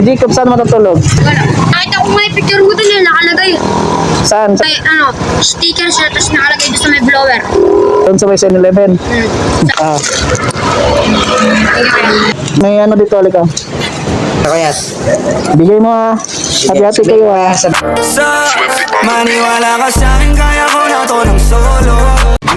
Jacob, saan matutulog? Kahit ako may picture ko dun yun, nakalagay. Saan? May sticker siya, tapos nakalagay doon sa may blower. Doon sa may 7-Eleven. Ah. May ano dito, halika. Kaya Bigay mo hati-hati kayo sa maniwala ka sa akin, kaya ko na to ng solo.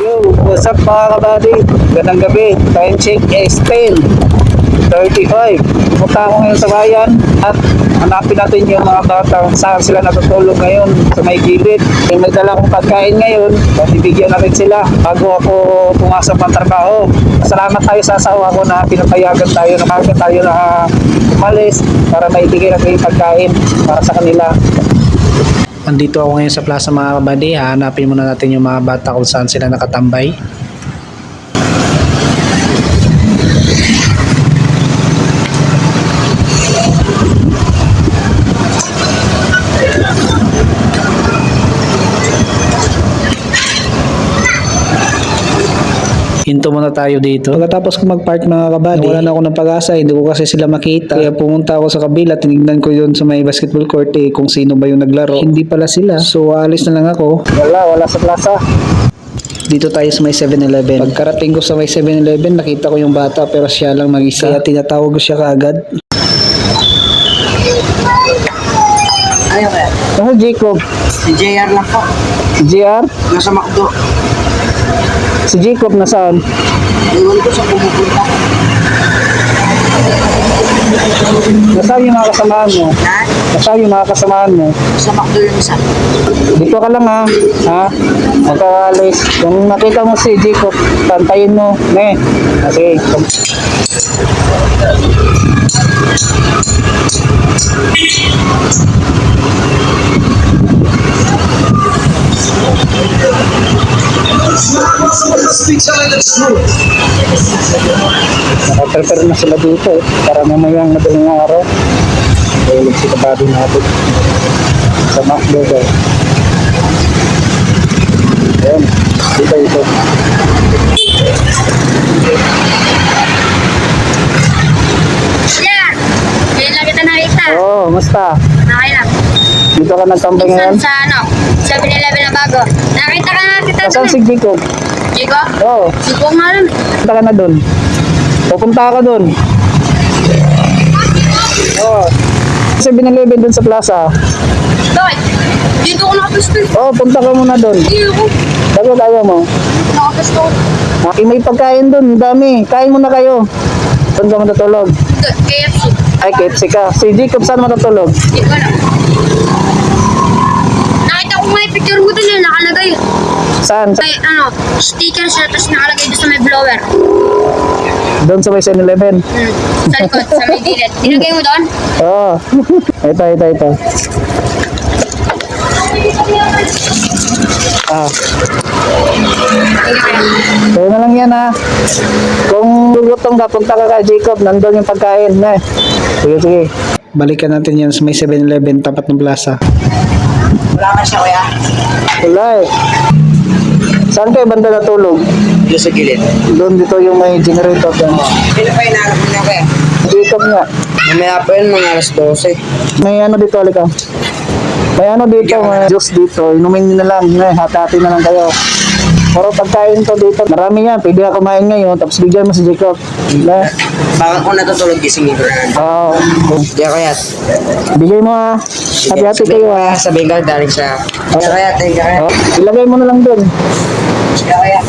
Yo, what's up mga kabady? Gandang gabi. Time check is 10:35. Pumunta ako ngayon sa bayan at hanapin natin yung mga bata saan sila natutulog ngayon sa may gilid. May nagdala akong pagkain ngayon at ibigyan natin sila bago ako pumasok ng trabaho. Salamat tayo sa asawa ko na pinapayagan tayo na umalis para maibigay natin yung pagkain para sa kanila. Andito ako ngayon sa plaza mga kabady. Hanapin muna natin yung mga bata kung saan sila nakatambay. Hinto muna tayo dito. Pagkatapos ko mag-park mga kabady, wala na ako ng pag-asa, hindi ko kasi sila makita. Kaya pumunta ako sa kabila, tinignan ko yun sa may basketball court kung sino ba yung naglaro. Hindi pala sila. So alis na lang ako. Wala sa plaza. Dito tayo sa may 7-Eleven. Pagkarating ko sa may 7-Eleven, nakita ko yung bata pero siya lang mag-isa. Kaya tinatawag ko siya kaagad. Ano kaya? Ano Jacob? Si JR lang po. Si JR? Nasa McDo. Si Jacob nasaan? Iwan ko sa pumupunta. Nasaan yung mga kasamaan mo? Ha? Nasaan yung mga kasamaan mo? Sa McDo yung isa. Dito ka lang ha. Magkakalis. Kung nakita mo si Jacob, pantayin mo. Okay. Nakaprepare na sila dito para mamayang madaling araw. Tulog si kabady natin sa McDo daw. Ayan, dito. Yeah! Ngayon lang kita nakita. Oo, musta? Okay lang. Dito ka nagtambay ngayon? Minsan sa 7-Eleven na bago. Nakita ka na kita Nasaan si dun. Jacob? Chico? Oo, Chico nga rin. punta ka na dun. Pupunta ka dun. Oo. 7-Eleven dun sa plaza. Bakit? Dito ko nakapisto. Oo, punta ka muna dun. Hindi ako. Bakit ayaw mo? Nakapisto. May pagkain dun, dami. Kain muna kayo. Saan ka matutulog? KFC. Ay, KFC ka. Si Jacob, saan matutulog? Chico na. Nakita ko may picture ko dun yun, nakalagay. Saan? May sticker siya, tapos nakalagay doon sa may blower. Doon sa may 7-Eleven. Sa likod, sa may gilid. Tinagay mo doon? Oo. Ito. Kaya na lang yan ha. Kung gugutom ka, punta ka kay Jacob, nandun yung pagkain. Sige. Balikan natin yan sa may 7-Eleven, tapat ng plaza. Wala ka siya kuya? Wala eh. Saan kayo banda natulog? Dito sa gilid. Doon dito yung may generator doon. Sino pa inaanap mo niya kuya? Jacob nga. Mamaya pa yun, mga alas 12. May ano dito, halika. May ano dito, may juice dito. Inumin nyo na lang. Hati-hati na lang kayo. Pero pagkain to dito, marami yan. Pwede ka kumain ngayon, tapos bigyan mo si Jacob. Bakit ko natutulog gisingin ko na. Oo. Diyan kuya. Bigay mo hati-hati kayo ha. Sabihin ka, daling sa... Diyan kuya, thank you kuya. Ilagay mo na lang doon. Diyan kuya.